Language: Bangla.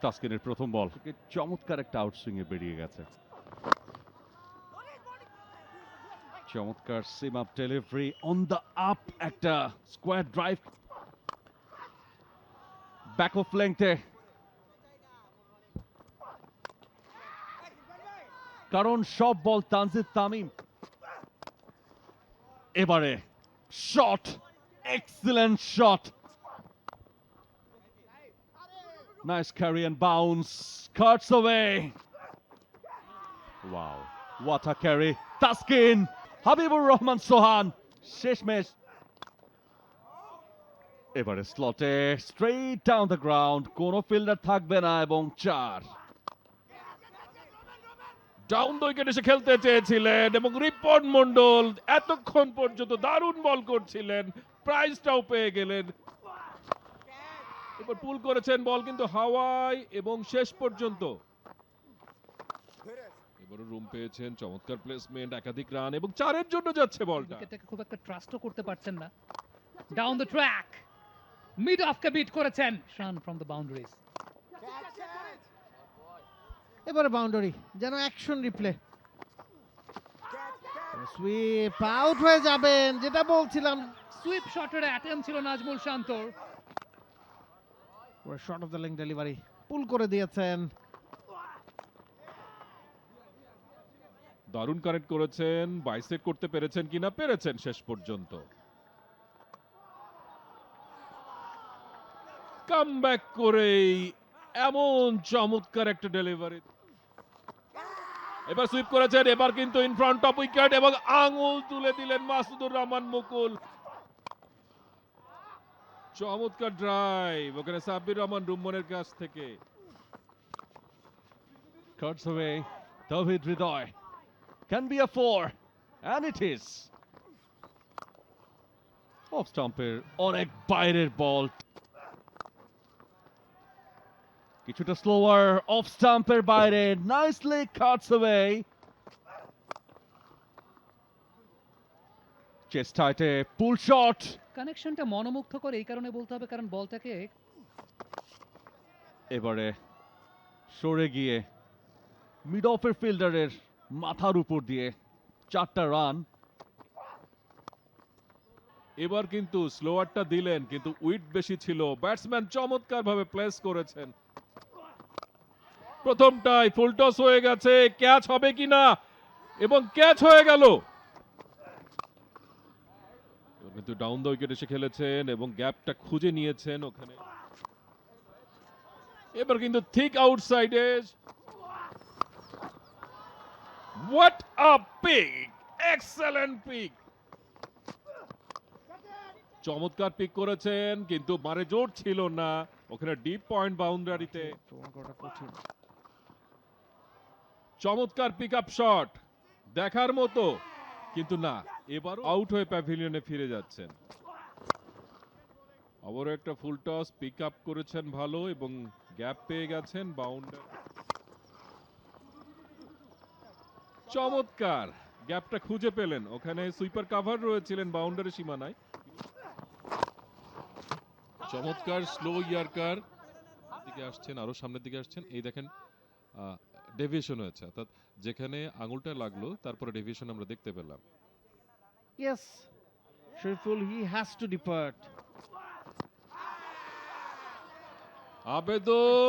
টাস্কিনের প্রথম বল চমৎকার একটা আউটসুইং এ বেরিয়ে গেছে। চমৎকার seam up delivery on the up, একটা স্কোয়ার ড্রাইভ ব্যাক অফ লেংথে, কারণ সব বল তানজিদ তামিম। এবারে shot, excellent shot, nice carry and bounce, cuts away. Wow, what a carry! Taskin, Habibur Rahman Sohan শেষমেশ। এবারে স্লটে স্ট্রেইট ডাউন দ্য গ্রাউন্ড, কোনো ফিল্ডার থাকবে না এবং 4। ডাউন দ্য উইকেট এসে খেলতে চেয়েছিলেন এবং রিপন মন্ডল এতক্ষণ পর্যন্ত দারুণ বল করছিলেন, প্রাইজটাও পেয়ে গেলেন। এবার পুল করেছেন বল কিন্তু হাওয়ায় এবং শেষ পর্যন্ত এবারও রুম পেয়েছেন, চমৎকার প্লেসমেন্ট, একাধিক রান এবং 4-এর জন্য যাচ্ছে বলটা। উইকেটটাকে খুব একটা ট্রাস্টও করতে পারছেন না। ডাউন দ্য ট্র্যাক, মিড অফকে বিট করেছেন, রান ফ্রম দ্য বাউন্ডারিজ। এবারে বাউন্ডারি, যেন অ্যাকশন রিপ্লে। সুইপ আউট হয়ে যাবেন, যেটা বলছিলাম। সুইপ শটের অ্যাটেম্প ছিল নাজমুল শান্তর। Short of the leg delivery, pull করে দিয়েছেন। দারুণ কানেক্ট করেছেন, বাইসেট করতে পেরেছেন কিনা, পেরেছেন শেষ পর্যন্ত। কামব্যাক করেই এমন চমৎকার একটা ডেলিভারি। এবার সুইপ করেছেন, এবার কিন্তু ইন ফ্রন্ট অফ উইকেট এবং আঙুল তুলে দিলেন মাসুদুর রহমান মুকুল। চমৎকার ড্রাইভ ওখানে সাব্বির রহমান রুম্মনের কাছ থেকে। Cuts away, Tawhid Hridoy. Can be a 4, and it is. Off স্টাম্পের অনেক বাইরের বল, কিছুটা স্লোয়ার, অফ স্টাম্পের বাইরে, নাইসলি কাটস অ্যাওয়ে। চেস্টাইটে পুল শট, কানেকশনটা মনোমুগ্ধকর এই কারণে বলতে হবে কারণ বলটাকে এবারে সরে গিয়ে মিড অফের ফিল্ডারের মাথার উপর দিয়ে 4টা রান। এবার কিন্তু স্লোয়ারটা দিলেন কিন্তু উইড বেশি ছিল, ব্যাটসম্যান চমৎকার ভাবে প্লেস করেছেন। প্রথমটাই ফুল টস হয়ে গেছে, ক্যাচ হবে কিনা এবং ক্যাচ হয়ে গেল। কিন্তু ডাউন দ্য উইকেট এসে খেলেছেন এবং গ্যাপটা খুঁজে নিয়েছেন ওখানে। এবার কিন্তু ঠিক আউটসাইডে। What a pick, excellent pick. চমৎকার পিক করেছেন কিন্তু মারে জোর ছিল না ওখানে ডিপ পয়েন্ট বাউন্ডারিতে। চমৎকার পিক আপ শট, দেখার মতো, কিন্তু না, এবারও আউট হয়ে প্যাভিলিয়নে ফিরে যাচ্ছেন। আবারও একটা ফুল টস, পিক আপ করেছেন ভালো এবং গ্যাপ পেয়ে গেছেন বাউন্ডারি। চমৎকার গ্যাপটা খুঁজে পেলেন, ওখানে সুইপার কাভার রয়েছিলেন বাউন্ডারি সীমানায়। চমৎকার স্লো ইয়ার্কার, দিকে আসছেন, আরো সামনের দিকে আসছেন, এই দেখেন ডেভিয়েশন হয়েছে, অর্থাৎ যেখানে আঙুলটা লাগলো তারপরে ডেভিয়েশন আমরা দেখতে পেলাম। Yes, Shariful, he has to depart. আবেদন